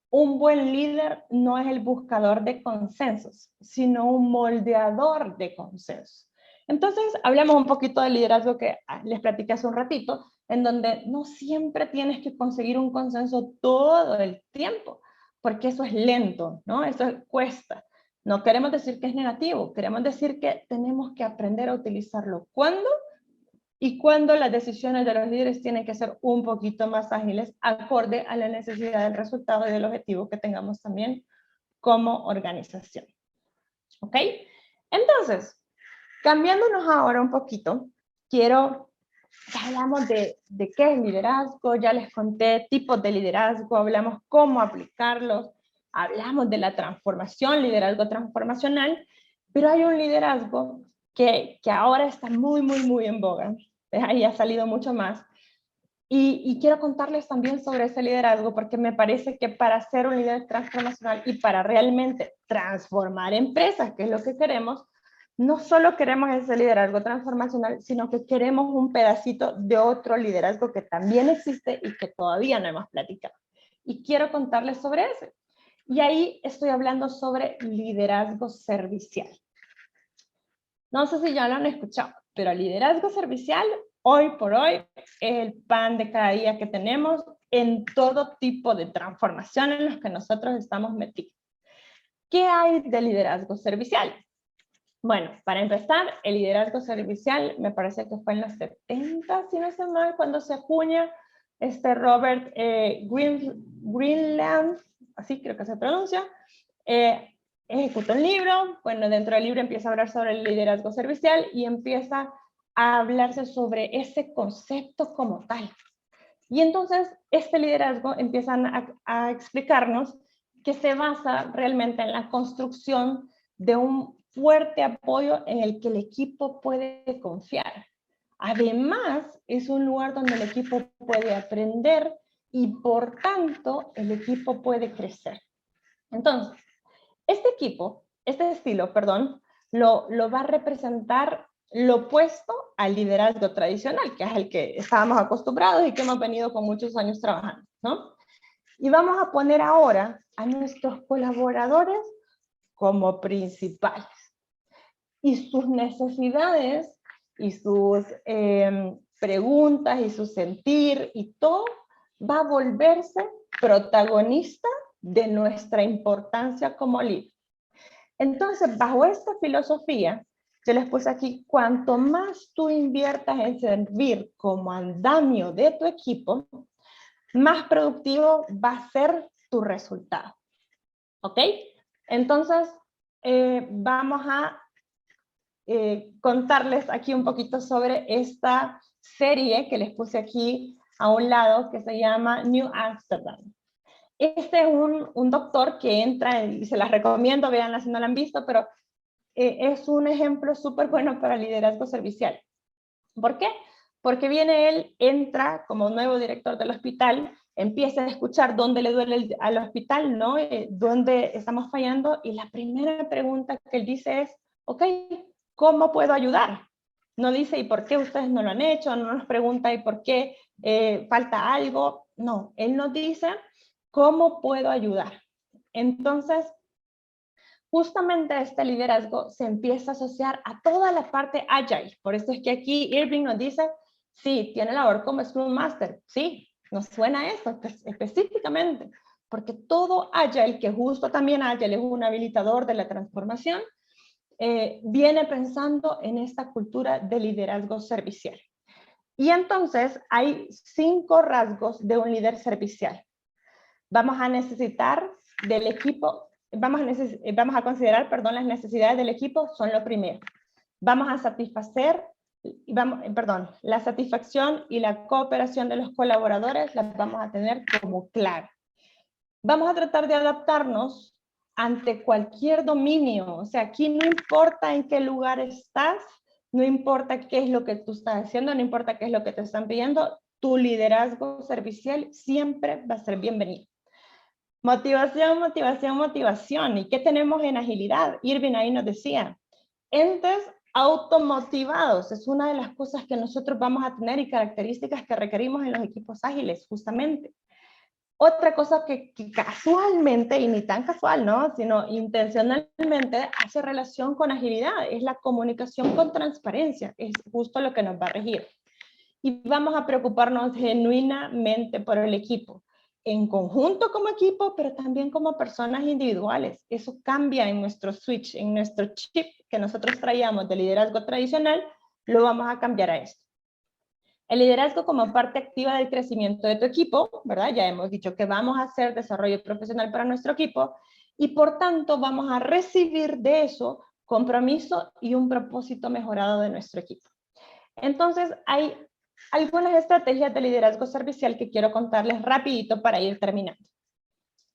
un buen líder no es el buscador de consensos, sino un moldeador de consensos. Entonces, hablamos un poquito del liderazgo que les platiqué hace un ratito, en donde no siempre tienes que conseguir un consenso todo el tiempo, porque eso es lento, ¿no? Eso cuesta. No queremos decir que es negativo, queremos decir que tenemos que aprender a utilizarlo. ¿Cuándo? Y cuando las decisiones de los líderes tienen que ser un poquito más ágiles, acorde a la necesidad del resultado y del objetivo que tengamos también como organización. ¿Ok? Entonces, cambiándonos ahora un poquito, ya hablamos de qué es liderazgo, ya les conté tipos de liderazgo, hablamos cómo aplicarlos, hablamos de la transformación, liderazgo transformacional, pero hay un liderazgo que ahora está muy en boga, ahí ha salido mucho más, y quiero contarles también sobre ese liderazgo, porque me parece que para ser un líder transformacional y para realmente transformar empresas, que es lo que queremos, no solo queremos ese liderazgo transformacional, sino que queremos un pedacito de otro liderazgo que también existe y que todavía no hemos platicado. Y quiero contarles sobre ese. Y ahí estoy hablando sobre liderazgo servicial. No sé si ya lo han escuchado, pero liderazgo servicial hoy por hoy es el pan de cada día que tenemos en todo tipo de transformación en los que nosotros estamos metidos. ¿Qué hay de liderazgo servicial? Bueno, para empezar, el liderazgo servicial me parece que fue en los 70, si no estoy mal, cuando se acuña Robert Greenland, así creo que se pronuncia, ejecuta un libro. Bueno, dentro del libro empieza a hablar sobre el liderazgo servicial y empieza a hablarse sobre ese concepto como tal. Y entonces este liderazgo empiezan a explicarnos que se basa realmente en la construcción de un fuerte apoyo en el que el equipo puede confiar. Además, es un lugar donde el equipo puede aprender y por tanto el equipo puede crecer. Entonces, este estilo, lo va a representar lo opuesto al liderazgo tradicional, que es el que estábamos acostumbrados y que hemos venido con muchos años trabajando, ¿no? Y vamos a poner ahora a nuestros colaboradores como principales. Y sus necesidades y sus preguntas y su sentir y todo va a volverse protagonista de nuestra importancia como líder. Entonces, bajo esta filosofía, yo les puse aquí: cuanto más tú inviertas en servir como andamio de tu equipo, más productivo va a ser tu resultado. ¿Ok? Entonces, vamos a contarles aquí un poquito sobre esta serie que les puse aquí a un lado, que se llama New Amsterdam. Este es un doctor que entra, y se las recomiendo, veanla si no la han visto, pero es un ejemplo súper bueno para liderazgo servicial. ¿Por qué? Porque viene él, entra como nuevo director del hospital, empieza a escuchar dónde le duele al hospital, ¿no? Dónde estamos fallando, y la primera pregunta que él dice es: ok, ¿cómo puedo ayudar? No dice: ¿y por qué ustedes no lo han hecho? No nos pregunta: ¿y por qué falta algo? No, él nos dice: ¿cómo puedo ayudar? Entonces, justamente este liderazgo se empieza a asociar a toda la parte agile. Por eso es que aquí Irving nos dice: sí, tiene labor como Scrum Master. Sí, nos suena eso específicamente, porque todo agile, que justo también agile es un habilitador de la transformación, viene pensando en esta cultura de liderazgo servicial. Y entonces hay 5 rasgos de un líder servicial. Vamos a necesitar del equipo, vamos a considerar, las necesidades del equipo son lo primero. Vamos a satisfacer, la satisfacción y la cooperación de los colaboradores las vamos a tener como clave. Vamos a tratar de adaptarnos ante cualquier dominio. O sea, aquí no importa en qué lugar estás, no importa qué es lo que tú estás haciendo, no importa qué es lo que te están pidiendo, tu liderazgo servicial siempre va a ser bienvenido. Motivación, motivación, motivación. ¿Y qué tenemos en agilidad? Irving ahí nos decía, entes automotivados. Es una de las cosas que nosotros vamos a tener y características que requerimos en los equipos ágiles, justamente. Otra cosa que casualmente, y ni tan casual, ¿no? Sino intencionalmente hace relación con agilidad, es la comunicación con transparencia. Es justo lo que nos va a regir. Y vamos a preocuparnos genuinamente por el equipo, en conjunto como equipo, pero también como personas individuales. Eso cambia en nuestro switch, en nuestro chip que nosotros traíamos de liderazgo tradicional, lo vamos a cambiar a esto. El liderazgo como parte activa del crecimiento de tu equipo, ¿verdad? Ya hemos dicho que vamos a hacer desarrollo profesional para nuestro equipo y por tanto vamos a recibir de eso compromiso y un propósito mejorado de nuestro equipo. Entonces, hay algunas estrategias de liderazgo servicial que quiero contarles rapidito para ir terminando.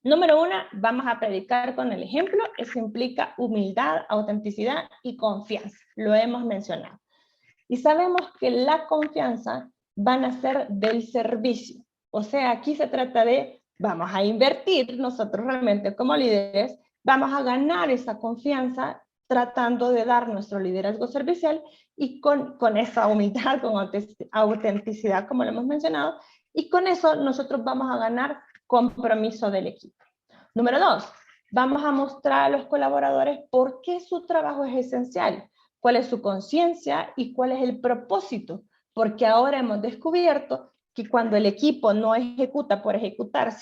Número 1, vamos a predicar con el ejemplo. Eso implica humildad, autenticidad y confianza. Lo hemos mencionado. Y sabemos que la confianza va a nacer del servicio. O sea, aquí se trata de, vamos a invertir nosotros realmente como líderes, vamos a ganar esa confianza tratando de dar nuestro liderazgo servicial y con esa humildad, con autenticidad, como lo hemos mencionado, y con eso nosotros vamos a ganar compromiso del equipo. Número 2, vamos a mostrar a los colaboradores por qué su trabajo es esencial, cuál es su conciencia y cuál es el propósito, porque ahora hemos descubierto que cuando el equipo no ejecuta por ejecutar,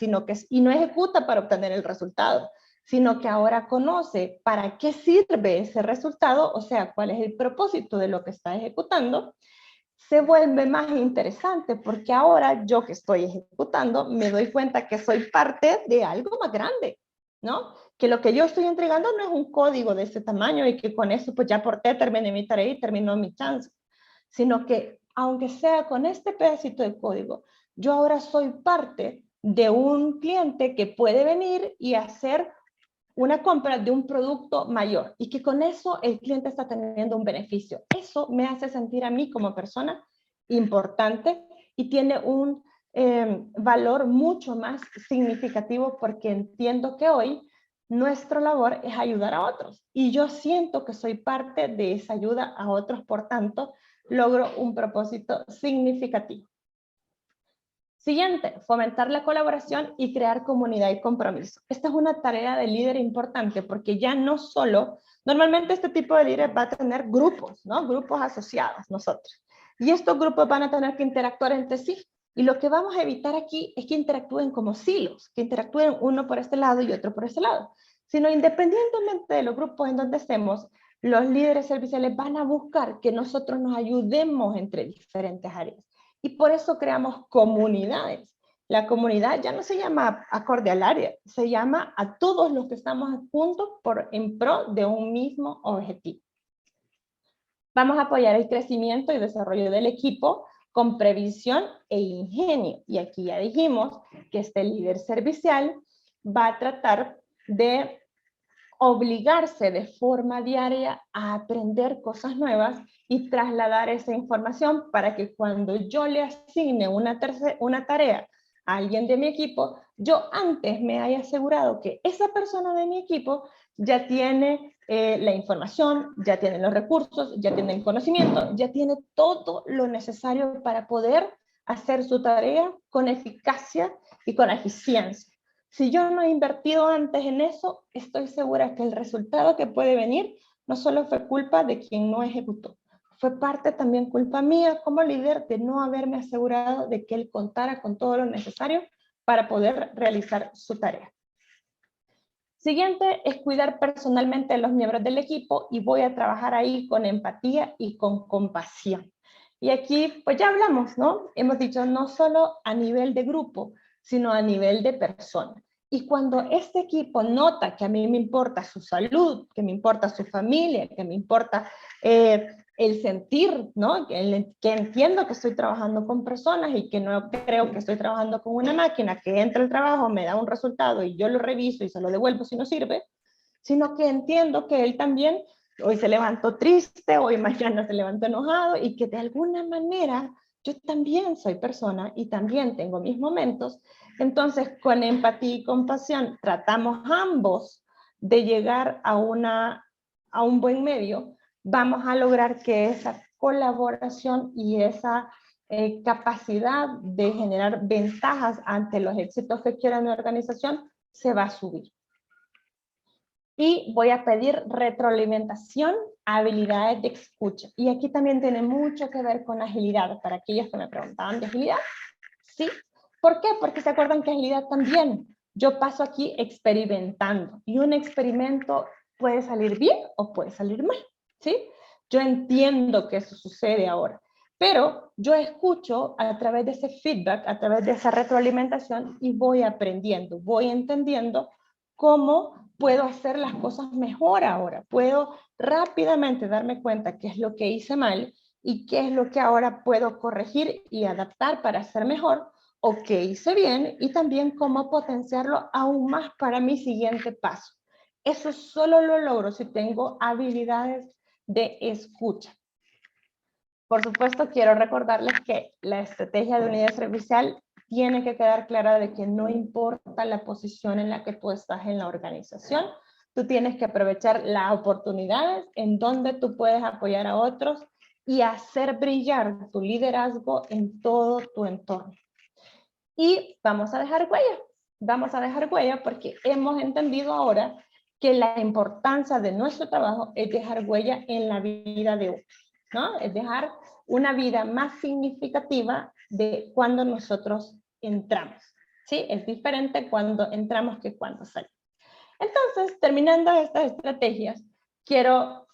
y no ejecuta para obtener el resultado, sino que ahora conoce para qué sirve ese resultado, o sea, cuál es el propósito de lo que está ejecutando, se vuelve más interesante porque ahora yo que estoy ejecutando me doy cuenta que soy parte de algo más grande, ¿no? Que lo que yo estoy entregando no es un código de ese tamaño y que con eso pues ya aporté, terminé mi tarea y terminó mi chance, sino que aunque sea con este pedacito de código, yo ahora soy parte de un cliente que puede venir y hacer una compra de un producto mayor y que con eso el cliente está teniendo un beneficio. Eso me hace sentir a mí como persona importante y tiene un valor mucho más significativo porque entiendo que hoy nuestra labor es ayudar a otros y yo siento que soy parte de esa ayuda a otros, por tanto, logro un propósito significativo. Siguiente, fomentar la colaboración y crear comunidad y compromiso. Esta es una tarea de líder importante porque ya no solo, normalmente este tipo de líder va a tener grupos, ¿no? Grupos asociados nosotros. Y estos grupos van a tener que interactuar entre sí. Y lo que vamos a evitar aquí es que interactúen como silos, que interactúen uno por este lado y otro por este lado. Sino independientemente de los grupos en donde estemos, los líderes serviciales van a buscar que nosotros nos ayudemos entre diferentes áreas. Y por eso creamos comunidades. La comunidad ya no se llama acorde al área, se llama a todos los que estamos juntos en pro de un mismo objetivo. Vamos a apoyar el crecimiento y desarrollo del equipo con previsión e ingenio. Y aquí ya dijimos que este líder servicial va a tratar de obligarse de forma diaria a aprender cosas nuevas y trasladar esa información para que cuando yo le asigne una tarea a alguien de mi equipo, yo antes me haya asegurado que esa persona de mi equipo ya tiene la información, ya tiene los recursos, ya tiene el conocimiento, ya tiene todo lo necesario para poder hacer su tarea con eficacia y con eficiencia. Si yo no he invertido antes en eso, estoy segura que el resultado que puede venir no solo fue culpa de quien no ejecutó, fue parte también culpa mía como líder de no haberme asegurado de que él contara con todo lo necesario para poder realizar su tarea. Siguiente es cuidar personalmente a los miembros del equipo y voy a trabajar ahí con empatía y con compasión. Y aquí pues ya hablamos, ¿no? Hemos dicho no solo a nivel de grupo, sino a nivel de persona. Y cuando este equipo nota que a mí me importa su salud, que me importa su familia, que me importa el sentir, ¿no? Que entiendo que estoy trabajando con personas y que no creo que estoy trabajando con una máquina que entra al trabajo, me da un resultado y yo lo reviso y se lo devuelvo si no sirve, sino que entiendo que él también hoy se levantó triste, hoy mañana se levantó enojado y que de alguna manera yo también soy persona y también tengo mis momentos. Entonces, con empatía y compasión, tratamos ambos de llegar a un buen medio, vamos a lograr que esa colaboración y esa capacidad de generar ventajas ante los éxitos que quiera una organización se va a subir. Y voy a pedir retroalimentación, habilidades de escucha. Y aquí también tiene mucho que ver con agilidad, para aquellos que me preguntaban de agilidad. ¿Sí? ¿Por qué? Porque se acuerdan que agilidad también. Yo paso aquí experimentando. Y un experimento puede salir bien o puede salir mal. ¿Sí? Yo entiendo que eso sucede ahora. Pero yo escucho a través de ese feedback, a través de esa retroalimentación y voy aprendiendo, voy entendiendo cómo puedo hacer las cosas mejor ahora. Puedo rápidamente darme cuenta qué es lo que hice mal y qué es lo que ahora puedo corregir y adaptar para hacer mejor, o qué hice bien y también cómo potenciarlo aún más para mi siguiente paso. Eso solo lo logro si tengo habilidades de escucha. Por supuesto, quiero recordarles que la estrategia de unidad servicial tiene que quedar clara de que no importa la posición en la que tú estás en la organización, tú tienes que aprovechar las oportunidades en donde tú puedes apoyar a otros y hacer brillar tu liderazgo en todo tu entorno. Y vamos a dejar huella porque hemos entendido ahora que la importancia de nuestro trabajo es dejar huella en la vida de otros, ¿no? Es dejar una vida más significativa de cuando nosotros entramos, ¿sí? Es diferente cuando entramos que cuando salimos. Entonces, terminando estas estrategias, quiero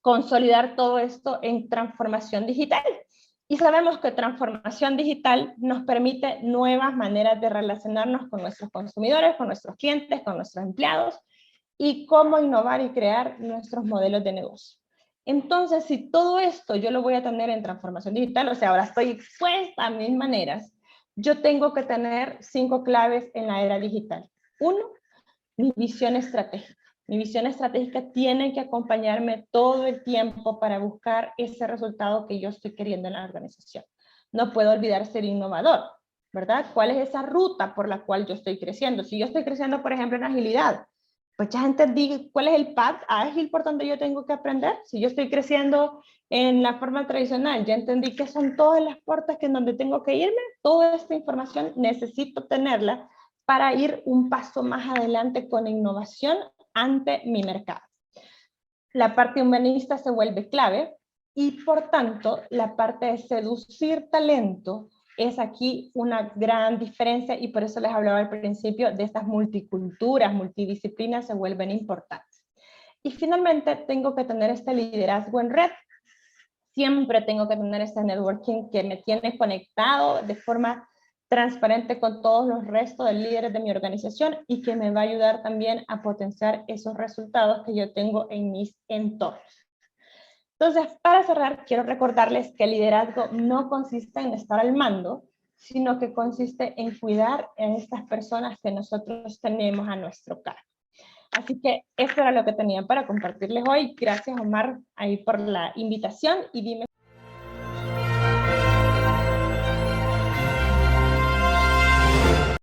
consolidar todo esto en transformación digital. Y sabemos que transformación digital nos permite nuevas maneras de relacionarnos con nuestros consumidores, con nuestros clientes, con nuestros empleados, y cómo innovar y crear nuestros modelos de negocio. Entonces, si todo esto yo lo voy a tener en transformación digital, o sea, ahora estoy expuesta a mil maneras, yo tengo que tener 5 claves en la era digital. 1, mi visión estratégica. Mi visión estratégica tiene que acompañarme todo el tiempo para buscar ese resultado que yo estoy queriendo en la organización. No puedo olvidar ser innovador, ¿verdad? ¿Cuál es esa ruta por la cual yo estoy creciendo? Si yo estoy creciendo, por ejemplo, en agilidad, pues ya entendí cuál es el path ágil por donde yo tengo que aprender. Si yo estoy creciendo en la forma tradicional, ya entendí que son todas las puertas que en donde tengo que irme. Toda esta información necesito tenerla para ir un paso más adelante con innovación ante mi mercado. La parte humanista se vuelve clave y por tanto la parte de seducir talento es aquí una gran diferencia y por eso les hablaba al principio de estas multiculturas, multidisciplinas se vuelven importantes. Y finalmente tengo que tener este liderazgo en red. Siempre tengo que tener este networking que me tiene conectado de forma transparente con todos los restos de líderes de mi organización y que me va a ayudar también a potenciar esos resultados que yo tengo en mis entornos. Entonces, para cerrar, quiero recordarles que el liderazgo no consiste en estar al mando, sino que consiste en cuidar a estas personas que nosotros tenemos a nuestro cargo. Así que esto era lo que tenía para compartirles hoy. Gracias, Omar, ahí por la invitación y dime